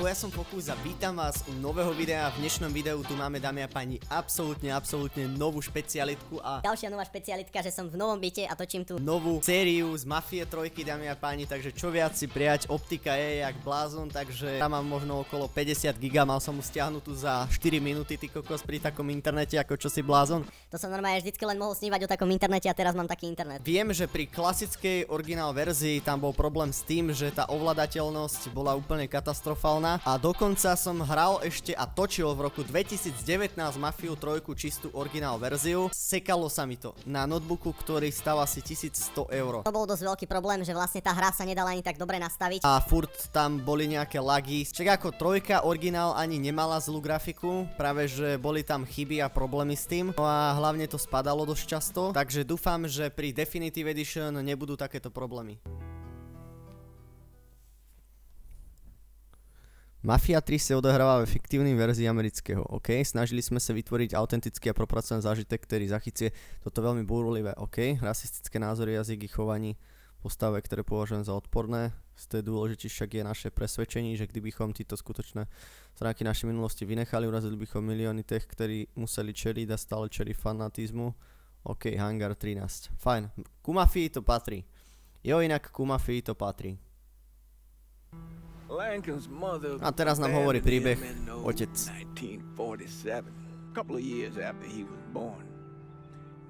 Čau, ja som Fokus a vítam vás u nového videa. V dnešnom videu tu máme, dámy a páni, absolútne novú špecialitku a ďalšia nová špecialitka, že som v novom byte a točím tu novú sériu z Mafie 3, dámy a páni, takže čo viac si prijať, optika je jak blázon, takže tam mám možno okolo 50 giga, mal som mu stiahnutú za 4 minúty, ty kokos, pri takom internete, ako čo si blázon. To som normálne vždycky len mohol snívať o takom internete a teraz mám taký internet. Viem, že pri klasickej originál verzii tam bol problém s tým, že tá ovladateľnosť bola úplne katastrofálna a dokonca som hral ešte a točil v roku 2019 Mafiu 3 čistú originál verziu. Sekalo sa mi to na notebooku, ktorý stal asi 1100 €. To bol dosť veľký problém, že vlastne tá hra sa nedala ani tak dobre nastaviť. A furt tam boli nejaké lagy. Však ako trojka originál ani nemala zlú grafiku, práve že boli tam chyby a problémy s tým. No a hlavne to spadalo dosť často, takže dúfam, že pri Definitive Edition nebudú takéto problémy. Mafia 3 sa odohráva v fiktívnej verzii amerického, OK? Snažili sme sa vytvoriť autentický a propracovaný zážitek, ktorý zachycie toto veľmi búrlivé, OK? Rasistické názory, jazyk i chovanie postave, ktoré považujem za odporné. Z toho dôležitejšie však je naše presvedčenie, že kdybychom títo skutočné stránky našej minulosti vynechali, urazili bychom milióny tých, ktorí museli čeliť a stále čeli fanatizmu. OK, Hangar 13. Fajn. Ku Mafii to patrí. Jo, inak ku Mafii to patrí. A teraz nám hovorí príbeh otec. 1947, a couple of years after he was born.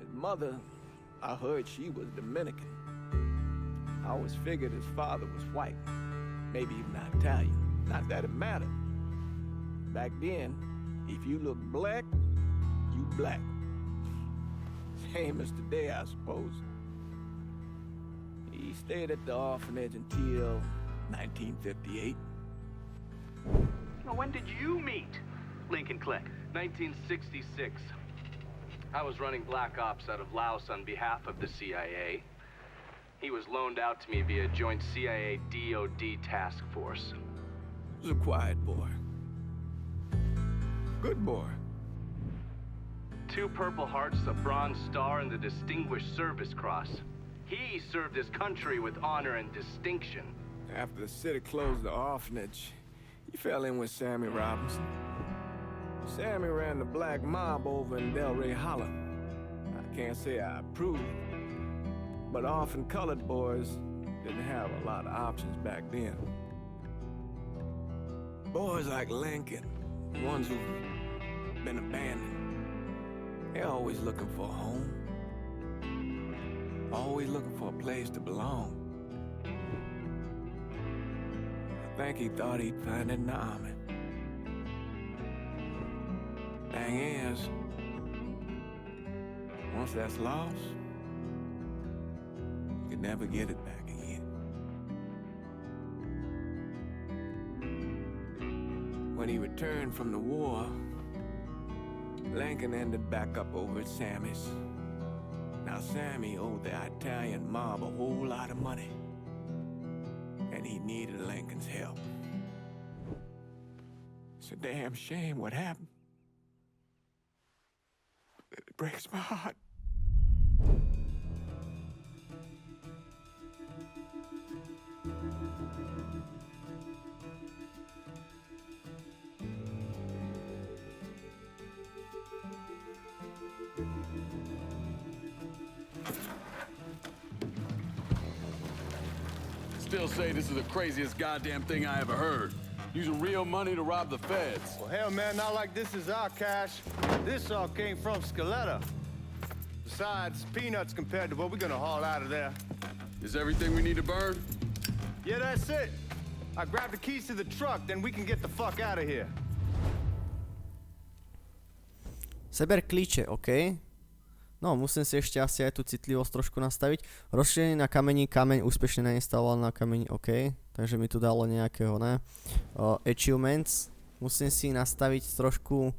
His mother, I heard she was Dominican. I always figured his father was white, maybe even Italian. Not that it mattered. Back then, if you look black, you black. Same as today, I suppose. He stayed at the orphanage until 1958. Now, when did you meet Lincoln Click? 1966. I was running Black Ops out of Laos on behalf of the CIA. He was loaned out to me via joint CIA DOD task force. He was a quiet boy. Good boy. 2 Purple Hearts, a Bronze Star, and the Distinguished Service Cross. He served his country with honor and distinction. After the city closed the orphanage, he fell in with Sammy Robinson. Sammy ran the black mob over in Delray Hollow. I can't say I approve, but orphan colored boys didn't have a lot of options back then. Boys like Lincoln, ones who've been abandoned, they're always looking for a home, always looking for a place to belong. I think he thought he'd find it in the army. Thing is, once that's lost, you can never get it back again. When he returned from the war, Lincoln ended back up over at Sammy's. Now Sammy owed the Italian mob a whole lot of money, and he needed Lincoln's help. It's a damn shame what happened. It breaks my heart. Still say this is the craziest goddamn thing I ever heard. Using real money to rob the feds. Well, hell, man, not like this is our cash. This all came from Scaletta. Besides, peanuts compared to what we're gonna haul out of there. Is everything we need to burn? Yeah, that's it. I grabbed the keys to the truck, then we can get the fuck out of here. Seber klíče, OK. No, musím si ešte asi aj tú citlivosť trošku nastaviť. Rozšírenie na kameni, kameň úspešne nainstaloval na kameni, OK. Takže mi tu dalo nejakého, ne? Achievements. Musím si nastaviť trošku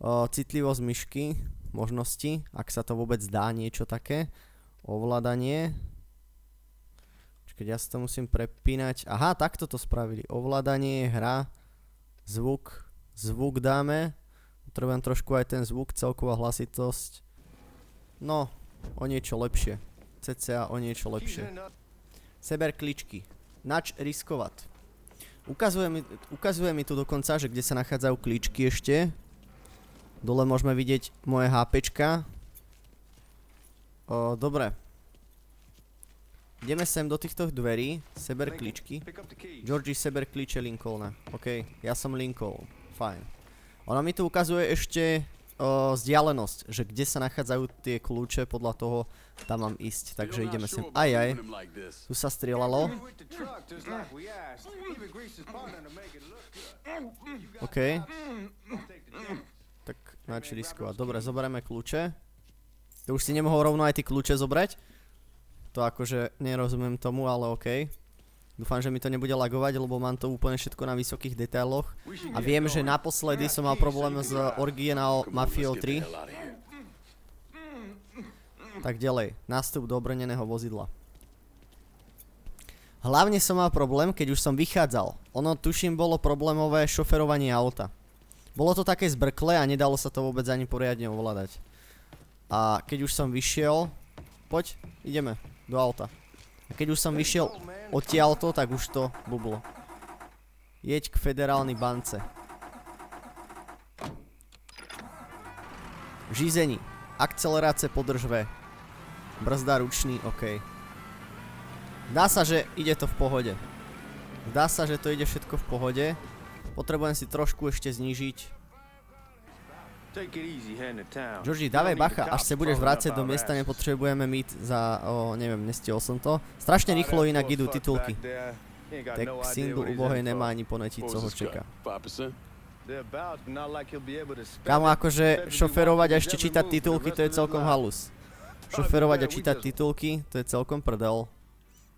citlivosť myšky, možnosti, ak sa to vôbec dá niečo také. Ovládanie. Počkať, ja si to musím prepínať. Aha, takto to spravili. Ovládanie, hra, zvuk dáme. Potrebujem trošku aj ten zvuk, celková hlasitosť. No, o niečo lepšie. cca o niečo lepšie. Seber kličky. Nač riskovať. Ukazuje mi tu dokonca, že kde sa nachádzajú klíčky ešte. Dole môžeme vidieť moje HPčka. Dobre. Ideme sem do týchto dverí. Seber klíčky. Georgie, seber kľúče Lincolna. OK, ja som Lincoln. Fajn. Ona mi tu ukazuje ešte vzdialenosť, že kde sa nachádzajú tie kľúče, podľa toho tam mám ísť. Takže ideme sem. Ajaj. Tu sa strieľalo. OK. Tak načo riskovať. Dobre, zoberieme kľúče. To už si nemohol rovno aj tie kľúče zobrať. To akože nerozumiem tomu, ale OK. Dúfam, že mi to nebude lagovať, lebo mám to úplne všetko na vysokých detailoch. A viem, že naposledy som mal problém s originál Mafia III. Tak ďalej. Nástup do obrneného vozidla. Hlavne som mal problém, keď už som vychádzal. Ono, tuším, bolo problémové šoferovanie auta. Bolo to také zbrklé a nedalo sa to vôbec ani poriadne ovládať. A keď už som vyšiel... Poď, ideme do auta. A keď už som vyšiel odtiaľto, tak už to bublo. Jeď k federálnej bance. Žízení. Akcelerácie podrž V. Brzda ručný, OK. Zdá sa, že ide to v pohode. Zdá sa, že to ide všetko v pohode. Potrebujem si trošku ešte znížiť. Georgie, dávaj bacha, až sa budeš vrácať do miesta, nepotrebujeme mít za, neviem, nestiel som to. Strašne rýchlo inak idú titulky. Tak single ubohej nemá ani ponetiť, co ho čaká. Kámo, akože šoferovať a ešte čítať titulky, to je celkom halus. Šoferovať a čítať titulky, to je celkom prdel.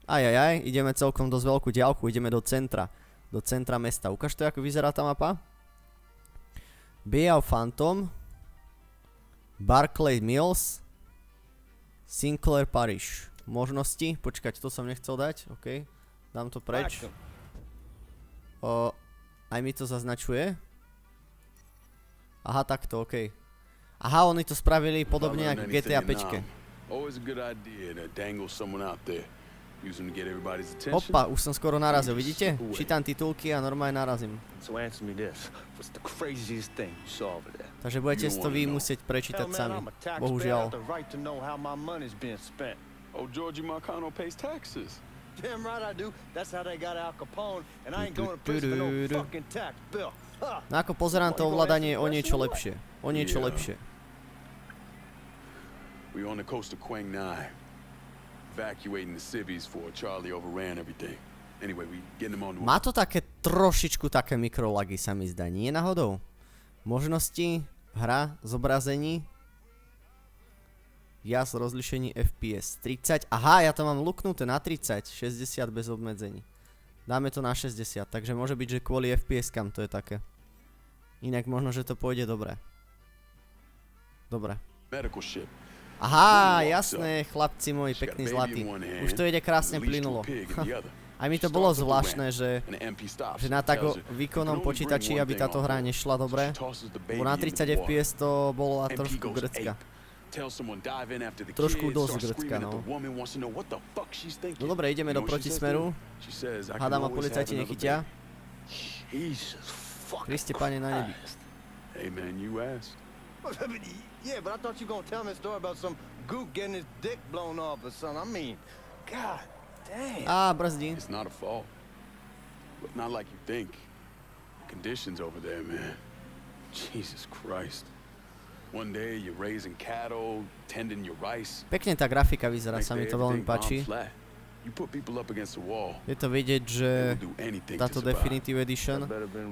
Ajajaj, ideme celkom dosť veľkú diaľku, ideme do centra. Do centra mesta. Ukáž to, ako vyzerá tá mapa. Bial Phantom, Barclay Mills, Sinclair Parish. Možnosti, počkať, to som nechcel dať, OK. Dám to preč. Aj mi to zaznačuje. Aha, takto, OK. Aha, oni to spravili podobne ako GTA 5. Opa, už som skoro narazil, vidíte? Čítam titulky a normálne narazím. Takže budete si to vy musieť prečítať sami. Bohužiaľ. No ako pozerám, to ovládanie je o niečo lepšie. O niečo lepšie. Má to také trošičku také mikrolagy, sa mi zdá, nie náhodou? Možnosti, hra, zobrazení. Jas, rozlišení FPS 30. Aha, ja to mám luknuté na 30, 60 bez obmedzení. Dáme to na 60, takže môže byť, že kvôli FPS-kam to je také. Inak možno, že to pôjde dobre. Dobre. Aha, jasné, chlapci moji, pekný zlatý. Už to ide krásne plynulo. Aj mi to bolo zvláštne, že na tak výkonnom počítači, aby táto hra nešla dobre. Lebo na 30 FPS to bola trošku grecka. Trošku dosť grecka, no. No dobre, ideme do protismeru. Hádam, a policajti nechytia. Kriste, Pane na nebi. Yeah, but I thought you were gonna tell me a story about some gook getting his dick blown off or something. I mean, god damn. Brzdí. It's not a fault. But not like you think. The conditions over there, man. Jesus Christ. One day you're raising cattle, tending your rice. Pekne tá grafika vyzerá, sa mi to veľmi páči. Je to vidieť, že táto Definitive Edition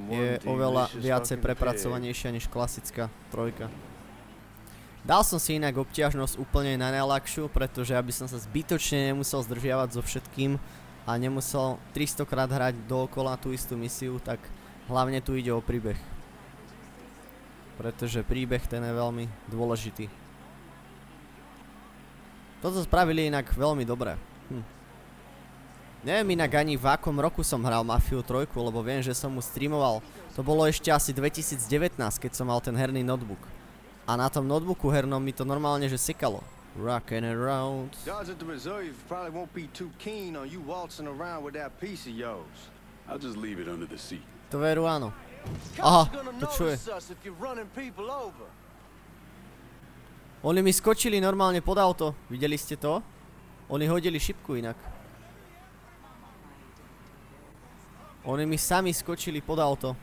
je oveľa viacej prepracovanejšia než klasická trojka. Dal som si inak obťažnosť úplne na najľahšiu, pretože aby som sa zbytočne nemusel zdržiavať so všetkým a nemusel 300 krát hrať dookola tú istú misiu, tak hlavne tu ide o príbeh. Pretože príbeh ten je veľmi dôležitý. Toto spravili inak veľmi dobre. Neviem inak ani v akom roku som hral Mafiu 3, lebo viem, že som mu streamoval. To bolo ešte asi 2019, keď som mal ten herný notebook. A na tom notebooku hernom mi to normálne že sekalo. Rockin' around. Guards at the reserve probably won't be too keen on you waltzing around with that piece of yours. I'll just leave it under the seat. To veru áno. Aha, to čo je? Oni mi skočili normálne pod auto. Videli ste to? Oni hodili šipku inak. Oni mi sami skočili pod auto.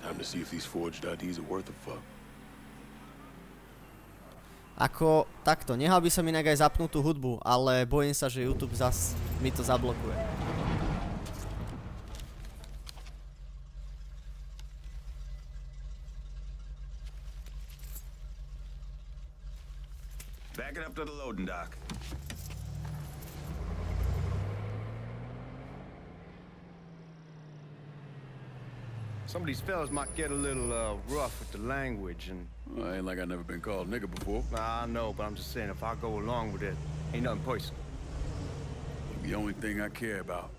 Time to see if these forged IDs are worth a fuck. Ako takto, nehal by som inak aj zapnúť tú hudbu, ale bojím sa, že YouTube zas mi to zablokuje. Back it up to the loading dock. Some of these fellas might get a little rough with the language, and Well, ain't like I never been called nigga before. nah, I know, but I'm just saying if I go along with it, ain't nothing personal. The only thing I care about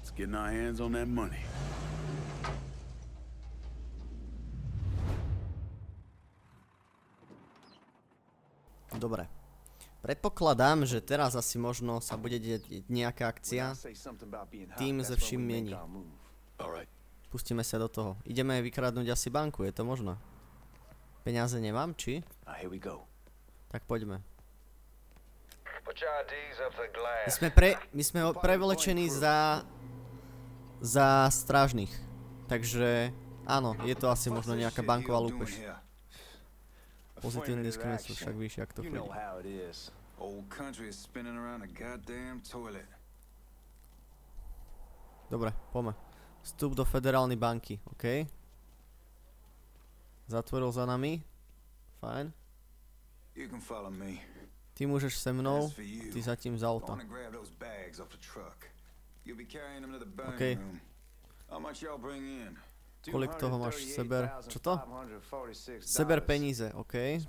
is getting our hands on that money. Dobre. Predpokladám, že teraz asi možno sa bude deť nejaká akcia. Tým ze vším mieni. Alright. Pustíme sa do toho. Ideme vykradnúť asi banku, je to možno? Peniaze nemám, či? Here we go. Tak poďme. Put your IDs up to the glass. My sme prevlečení za strážnych. Takže áno, je to asi možno nejaká banková lúpež. Pozitívny diskrimináciu však víš, jak to chodí. Dobre, poďme. Vstup do federálnej banky, OK. Zatvoril za nami. Fajn. Ty môžeš se mnou, ty zatím za auto. OK. Kolik toho máš seber? Čo to? Seber peníze, OK.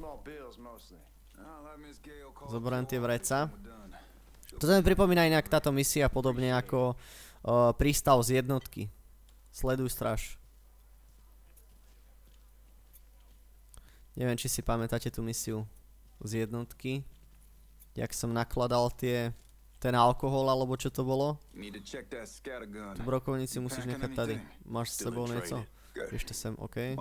Zoberiem tie vreca. Toto mi pripomína inak táto misia podobne ako prístav z jednotky. Sleduj stráž. Neviem, či si pamätáte tú misiu z jednotky. Jak som nakladal ten alkohol, alebo čo to bolo. Tu brokovnici musíš nechať tady. Máš s sebou niečo? Ešte sem, OK.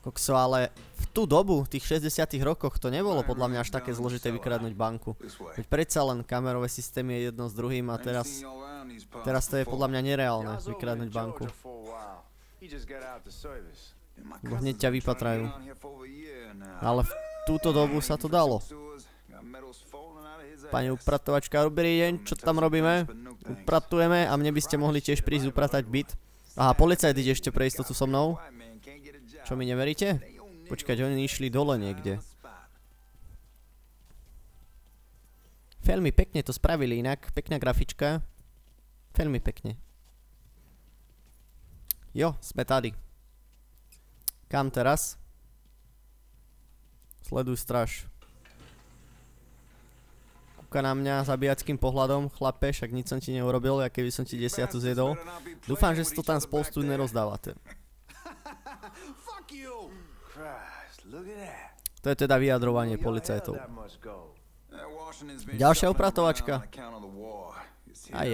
Kokso, ale v tú dobu, v tých 60 rokoch, to nebolo podľa mňa až také zložité vykradnúť banku. Veď predsa len kamerové systémy je jedno s druhým a teraz to je podľa mňa nereálne vykradnúť banku. Bo hneď ťa vypatrajú. Ale v túto dobu sa to dalo. Pani upratovačka, dobrý deň, čo tam robíme? Upratujeme a mne by ste mohli tiež prísť upratať byt. Aha, policajt ide ešte pre istotu so mnou. Čo mi neveríte? Počkať, oni išli dole niekde. Veľmi pekne to spravili inak, pekná grafička. Veľmi pekne. Jo, sme tady. Kam teraz? Sleduj stráž. Kúka na mňa zabíjackým pohľadom, chlape, však nič som ti neurobil, ja keby som ti 10 zjedol. Dúfam, že si to tam spolu nerozdávate. To je teda vyjadrovanie policajtov. Ďalšia upratovačka. Aj.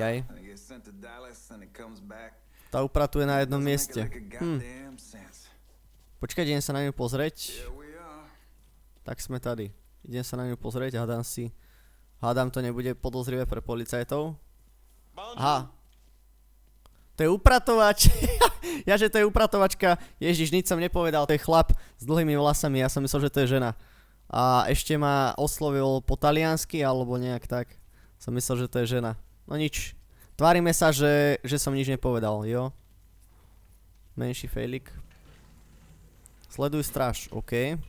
Tá upratuje na jednom mieste. Počkaj, idem sa na ňu pozrieť. Tak sme tady. Idem sa na ňu pozrieť, hádam to nebude podozrivé pre policajtov. Aha. To je upratovač. Jaže to je upratovačka. Ježiš, nič som nepovedal. To je chlap s dlhými vlasami. Ja som myslel, že to je žena. A ešte ma oslovil po taliansky, alebo nejak tak. Som myslel, že to je žena. No nič. Tvárime sa, že som nič nepovedal, jo? Menší fejlik. Sleduj stráž, OK.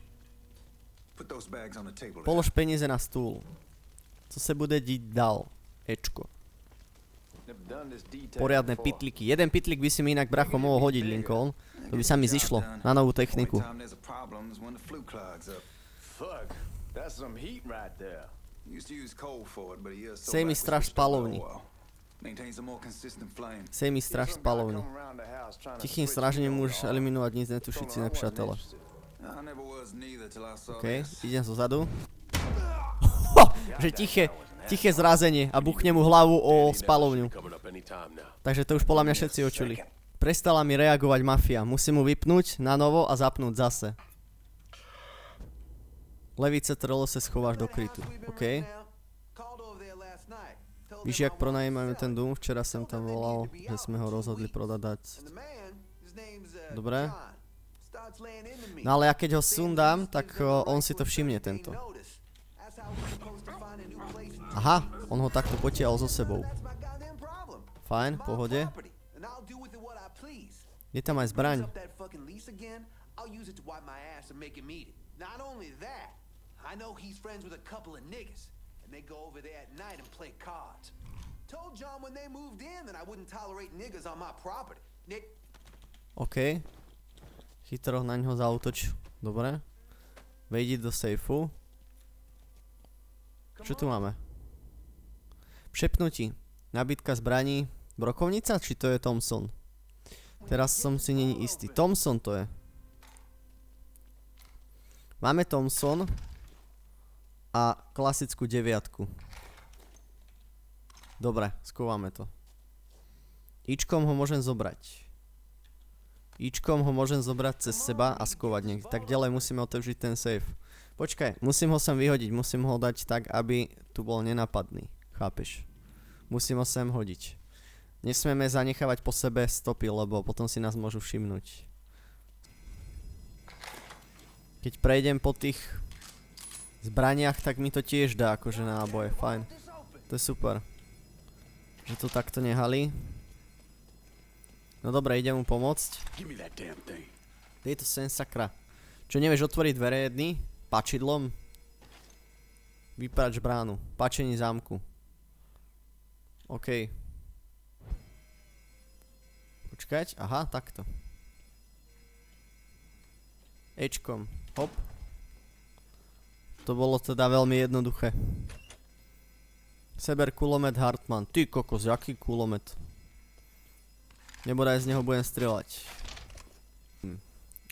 Polož peniaze na stôl. Co se bude diť dál? Ečko. Poriadne pitliky. Jeden pitlik by si mi inak, bracho, mohol hodiť, Lincoln. To by sa mi zišlo na novú techniku. Sej mi stráž spalovni. Sej mi stráž spalovni. Tichým strážením môžeš eliminovať nic netušíci nepřátele. OK, idem zo zadu. Že tiché zrazenie a buchne mu hlavu o spalovňu. Takže to už podľa mňa všetci očuli. Prestala mi reagovať mafia. Musím mu vypnúť na novo a zapnúť zase. Levice trlo sa schováš do krytu. OK. Víš, jak pronajímame ten dům? Včera som tam volal, že sme ho rozhodli prodať. Dobre. No ale ja keď ho sundám, tak on si to všimne tento. Aha, on ho takto potiahol so sebou. Fajn, pohode. Je tam aj zbraň. OK. Chytro na ňo zaútoč. Dobre. Vejdi do sejfu. Čo tu máme? Přepnutí. Nabytka zbraní. Brokovnica? Či to je Thompson? Teraz som si není istý. Thompson to je. Máme Thompson a klasickú 9. Dobre, skúvame to. Ičkom ho môžem zobrať. Ičkom ho môžem zobrať cez seba a skovať niekde. Tak ďalej musíme otevřiť ten safe. Počkaj, musím ho sem vyhodiť. Musím ho dať tak, aby tu bol nenapadný. Chápeš? Musím ho sem hodiť. Nesmieme zanechávať po sebe stopy, lebo potom si nás môžu všimnúť. Keď prejdem po tých zbraniach, tak mi to tiež dá akože náboje. Fajn. To je super. Že to takto nehali. No dobre, idem mu pomôcť. Je to sen sakra. Čo nevieš otvoriť dvere jedny? Pačidlom? Vyprač bránu. Pačení zámku. OK. Počkať. Aha, takto. Ečkom. Hop. To bolo teda veľmi jednoduché. Seber kulomet Hartmann. Ty kokos, jaký kulomet? Nebodaj z neho budem strieľať.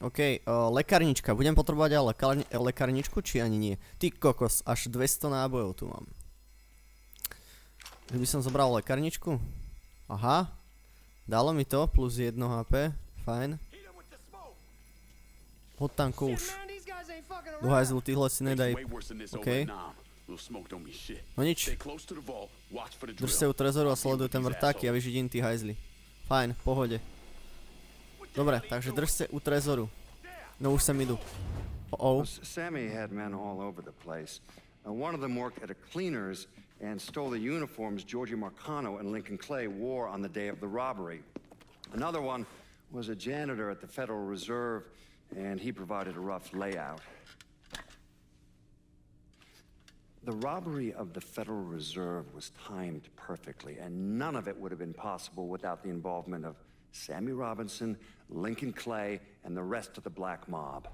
OK, lekárnička. Budem potrebovať ale lekárničku, či ani nie? Ty kokos, až 200 nábojov tu mám. Že by som zobral lekárničku? Aha. Dalo mi to, plus 1 HP. Fajn. Hoď tam kouš. Do hajzlu, tyhle si nedaj. OK. No nič. Drž sa u trezoru a sleduj ten vrtáky a vyžidím ty hajzli. Fajn, v pohode. Dobre, takže drž sa u trezoru. No už sem idú. Sammy had men all over the place. One of them worked at a cleaner's and stole the uniforms Georgie Marcano and Lincoln Clay wore on the day of the robbery. Another one was a janitor at the Federal Reserve, and he provided a rough layout. The robbery of the Federal Reserve was timed perfectly, and none of it would have been possible without the involvement of Sammy Robinson, Lincoln Clay, and the rest of the black mob.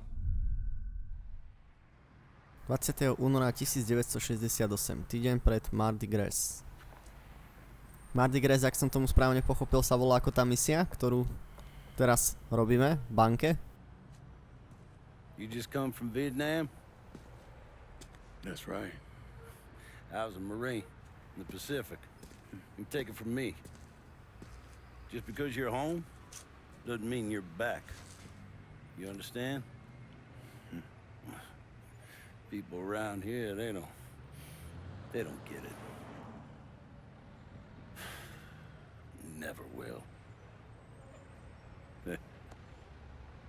20. února 1968, týdeň pred Mardi Gras. Mardi Gras, ak som tomu správne pochopil, sa volá ako tá misia, ktorú teraz robíme v banke. You just come from Vietnam? That's right. I was a Marine in the Pacific. You take it from me. Just because you're home doesn't mean you're back. You understand? People around here, they don't get it. Never will.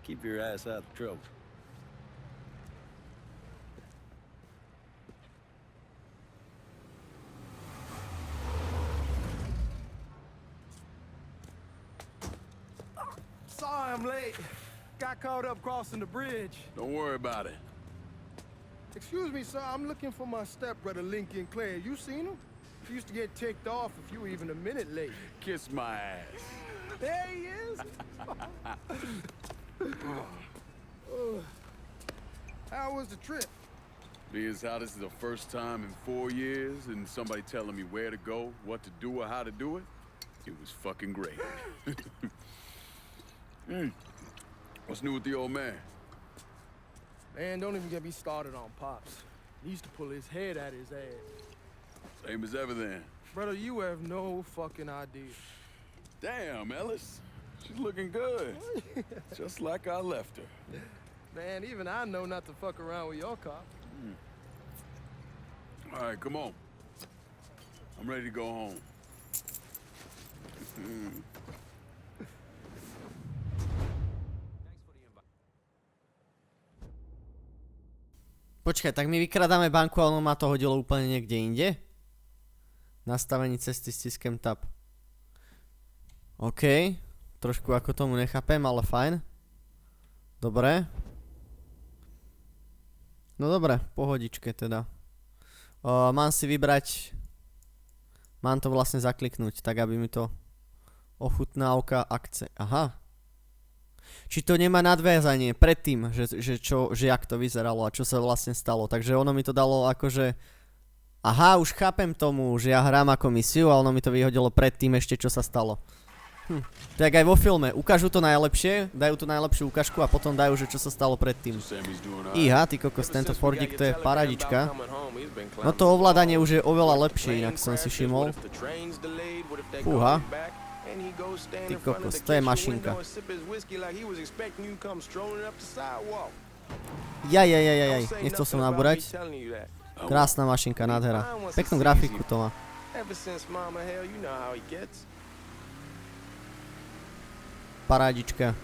Keep your ass out of trouble. Sorry I'm late. Got caught up crossing the bridge. Don't worry about it. Excuse me, sir. I'm looking for my stepbrother, Lincoln Clay. You seen him? He used to get ticked off if you were even a minute late. Kiss my ass. There he is. How was the trip? Being how this is the first time in 4 years and somebody telling me where to go, what to do, or how to do it, it was fucking great. What's new with the old man? Man, don't even get me started on Pops. He used to pull his head out his ass. Same as ever then. Brother, you have no fucking idea. Damn, Ellis. She's looking good. Just like I left her. Man, even I know not to fuck around with your cop. All right, come on. I'm ready to go home. Počkaj, tak my vykradáme banku a ono ma to hodilo úplne niekde inde? Nastavení cesty stiskem tab. OK. Trošku ako tomu nechápem, ale fajn. Dobre. No dobre, pohodičke teda. Mám si vybrať... Mám to vlastne zakliknúť, tak aby mi to... Ochutnávka akce. Aha. Či to nemá nadviazanie predtým, že jak to vyzeralo a čo sa vlastne stalo. Takže ono mi to dalo akože... Aha, už chápem tomu, že ja hrám ako misiu a ono mi to vyhodilo predtým ešte, čo sa stalo. Tak aj vo filme. Ukážu to najlepšie, dajú tú najlepšiu ukážku a potom dajú, že čo sa stalo predtým. Iha, ty kokos, tento Fordík to je paradička. No to ovládanie už je oveľa lepšie, inak som si všimol. Fúha. Ty kokos, to je mašinka. Jaj, nechcel som nabúrať. Krásna mašinka, nádhera. Peknú grafiku to má. Parádička.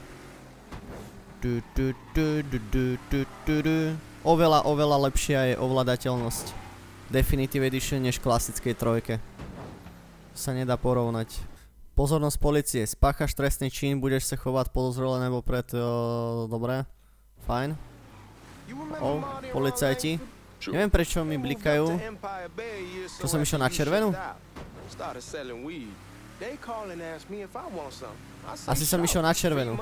Oveľa lepšia je ovládateľnosť Definitive Edition než klasickej trojke. Sa nedá porovnať. Pozornosť policie. Spáchaš trestný čin, budeš sa chovať podozrele nebo pred... Dobre. Fajn. Policajti. Neviem prečo mi blikajú. To som išiel na červenú? Asi som išiel na červenú.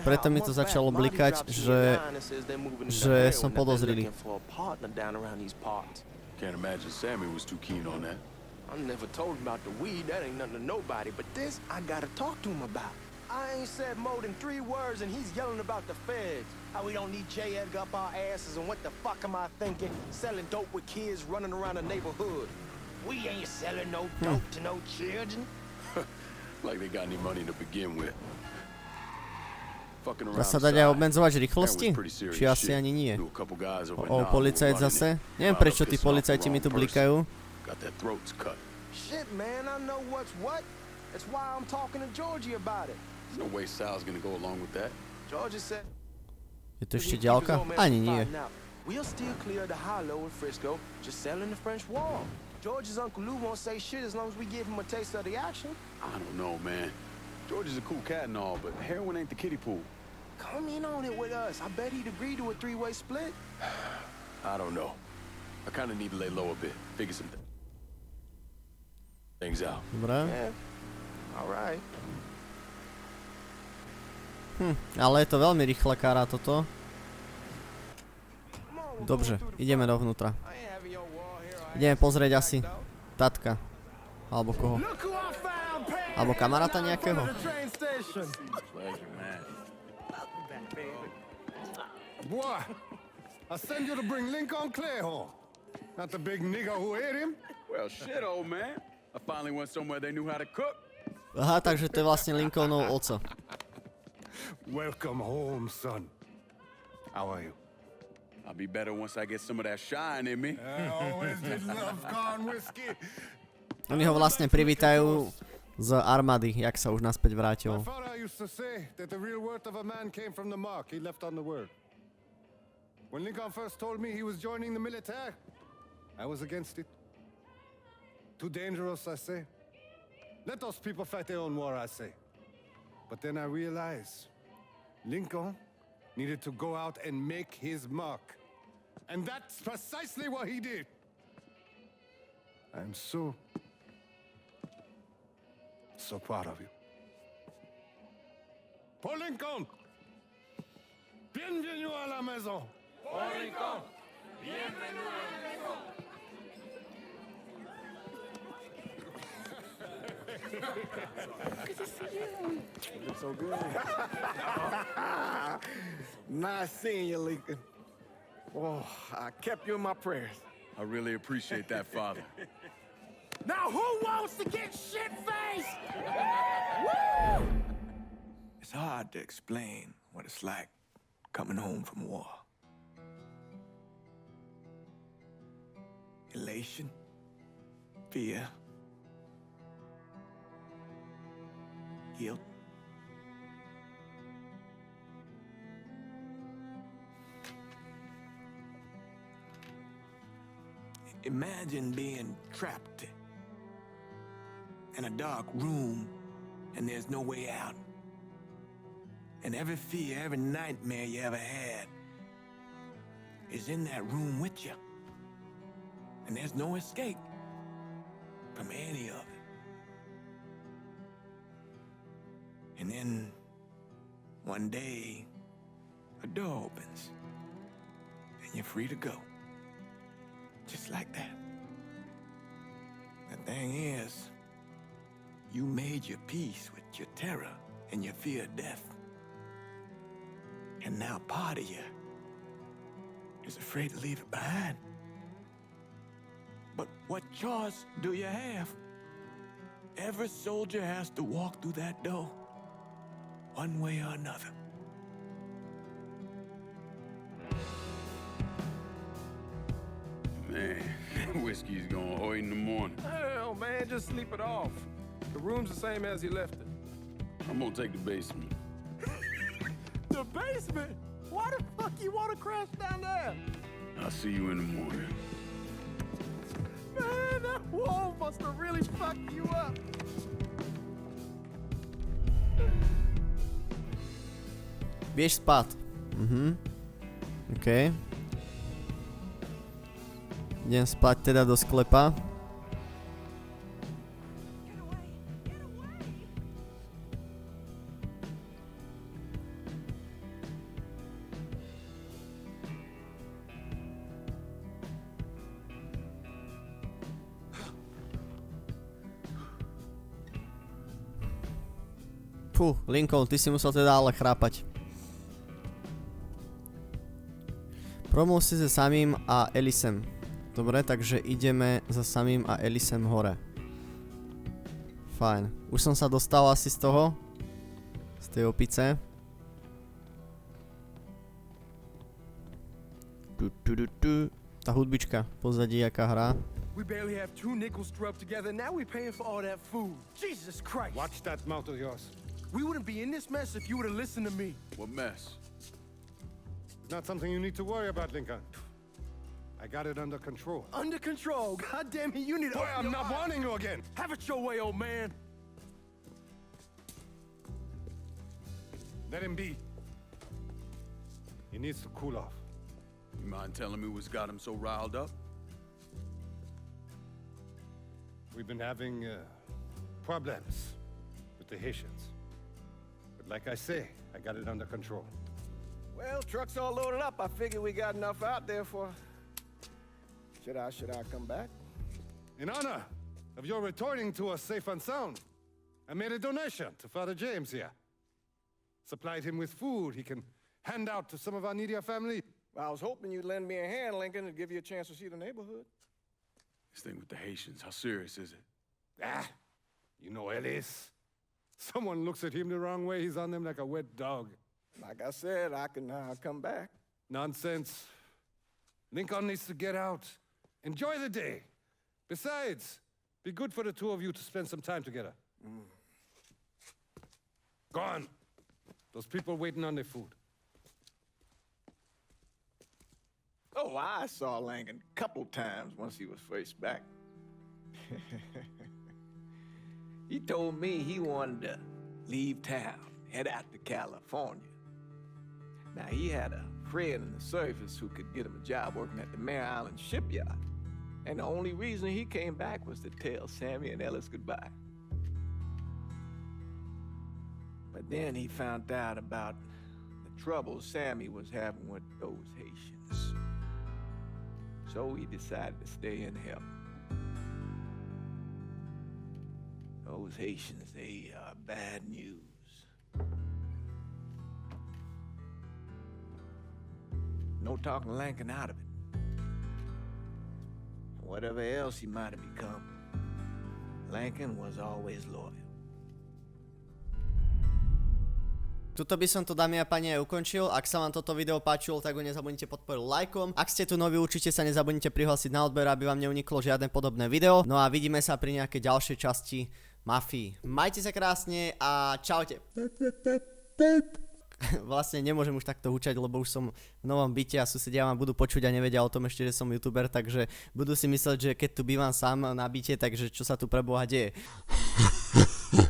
Preto mi to začalo blikať, že som podozrivý. I never told him about the weed, that ain't nothing to nobody, but this, I gotta talk to him about. I ain't said more than 3 words and he's yelling about the feds. How we don't need J. Edgar up our asses and what the fuck am I thinking? Selling dope with kids running around the neighborhood. We ain't selling no dope to no children. Like they got any money to begin with. Dá sa dať aj obmedzovať rýchlosti? Či asi ani nie? Policajt zase? Neviem prečo tí policajti mi tu blikajú. Got their throats cut. Shit, man, I know what's what. That's why I'm talking to Georgie about it. There's no way Sal's gonna go along with that. Georgie said... Je to ešte ďalka? Ani nie. We'll still clear the hollow in Frisco, just selling the French Wall. George's Uncle Lou won't say shit as long as we give him a taste of the action. I don't know, man. George is a cool cat and all, but heroin ain't the kiddie pool. Come in on it with us. I bet he'd agree to a 3-way split. I don't know. I kind of need to lay low a bit, figure some things out. Dobre. Yeah. All right. Ale je to veľmi rýchle kára toto. Dobře, ideme dovnútra. Ideme pozrieť asi tatka. Alebo koho. Alebo kamaráta nejakého. Boy, I send you to bring Lincoln Clay home. Not the big nigga who ate him. Well, shit, old man. I finally went somewhere they knew how to cook. Aha, takže to je vlastne Lincolnov oco. Welcome home, son. How are you? I'll be better once I get some of that shine in me. I always did love corn whiskey. Oni ho vlastne privítajú z armády, jak sa už naspäť vrátil. My father used to say that the real worth of a man came from the mark he left on the world. When Lincoln first told me he was joining the military, I was against it. Too dangerous, I say. Let those people fight their own war, I say. But then I realized Lincoln needed to go out and make his mark. And that's precisely what he did. I'm so proud of you. Paul Lincoln! Bienvenue à la maison! Paul Lincoln! Bienvenue à la maison! Good to see you. You look so good. Nice seeing you, Lincoln. Oh, I kept you in my prayers. I really appreciate that, Father. Now who wants to get shit-faced? It's hard to explain what it's like coming home from war. Elation, fear, guilt. Imagine being trapped in a dark room and there's no way out. And every fear, every nightmare you ever had is in that room with you. And there's no escape from any of it. And then one day, a door opens and you're free to go. Just like that. The thing is, you made your peace with your terror and your fear of death. And now part of you is afraid to leave it behind. But what choice do you have? Every soldier has to walk through that door, one way or another. Man, whiskey's gonna hurt in the morning. Hell, man, just sleep it off. The room's the same as you left it. I'm gonna take the basement. The basement? Why the fuck you want to crash down there? I'll see you in the morning. Man, that wall must have really fucked you up. Vieš spať. OK. Idem spať teda do sklepa. Fú, Lincoln, ty si musel teda ale chrápať. Promluv si se Samim a Elisem. Dobre, takže ideme za Samim a Elisem hore. Fajn. Už som sa dostal asi z toho. Z tej opice. Tá hudbička pozadí, jaká hra. We barely have 2 nickels to rub together, now we're paying for all that food. Jesus Christ. Watch that mouth of yours. We wouldn't be in this mess if you would have listened to me. What mess? It's not something you need to worry about, Lincoln. I got it under control. Under control? God damn it, you need to... Boy, I'm not warning you again. Have it your way, old man. Let him be. He needs to cool off. You mind telling me what's got him so riled up? We've been having problems with the Haitians. But like I say, I got it under control. Well, truck's all loaded up. I figure we got enough out there for... Should I come back? In honor of your returning to us safe and sound, I made a donation to Father James here. Supplied him with food he can hand out to some of our needier family. Well, I was hoping you'd lend me a hand, Lincoln, and give you a chance to see the neighborhood. This thing with the Haitians, how serious is it? Ah, you know Ellis. Someone looks at him the wrong way, he's on them like a wet dog. Like I said, I can come back. Nonsense. Lincoln needs to get out. Enjoy the day. Besides, be good for the two of you to spend some time together. Go on. Those people waiting on their food. Oh, I saw Langan a couple times once he was first back. He told me he wanted to leave town, head out to California. Now, he had a friend in the service who could get him a job working at the Mare Island shipyard. And the only reason he came back was to tell Sammy and Ellis goodbye. But then he found out about the trouble Sammy was having with those Haitians. So he decided to stay and help. Those Haitians, they are bad news. No talking Lincoln out of it. Whatever else he might have become, Lincoln was always loyal. Tuto by som to, dámy a páni, aj ukončil. Ak sa vám toto video páčilo, tak ho nezabudnite podporiť lajkom. Ak ste tu noví, určite sa nezabudnite prihlásiť na odber, aby vám neuniklo žiadne podobné video. No a vidíme sa pri nejakej ďalšej časti Mafii. Majte sa krásne a čaute. Vlastne nemôžem už takto hučať, lebo už som v novom byte a susedia ma budú počuť a nevedia o tom ešte, že som youtuber, takže budú si mysleť, že keď tu bývam sám na byte, takže čo sa tu pre Boha deje.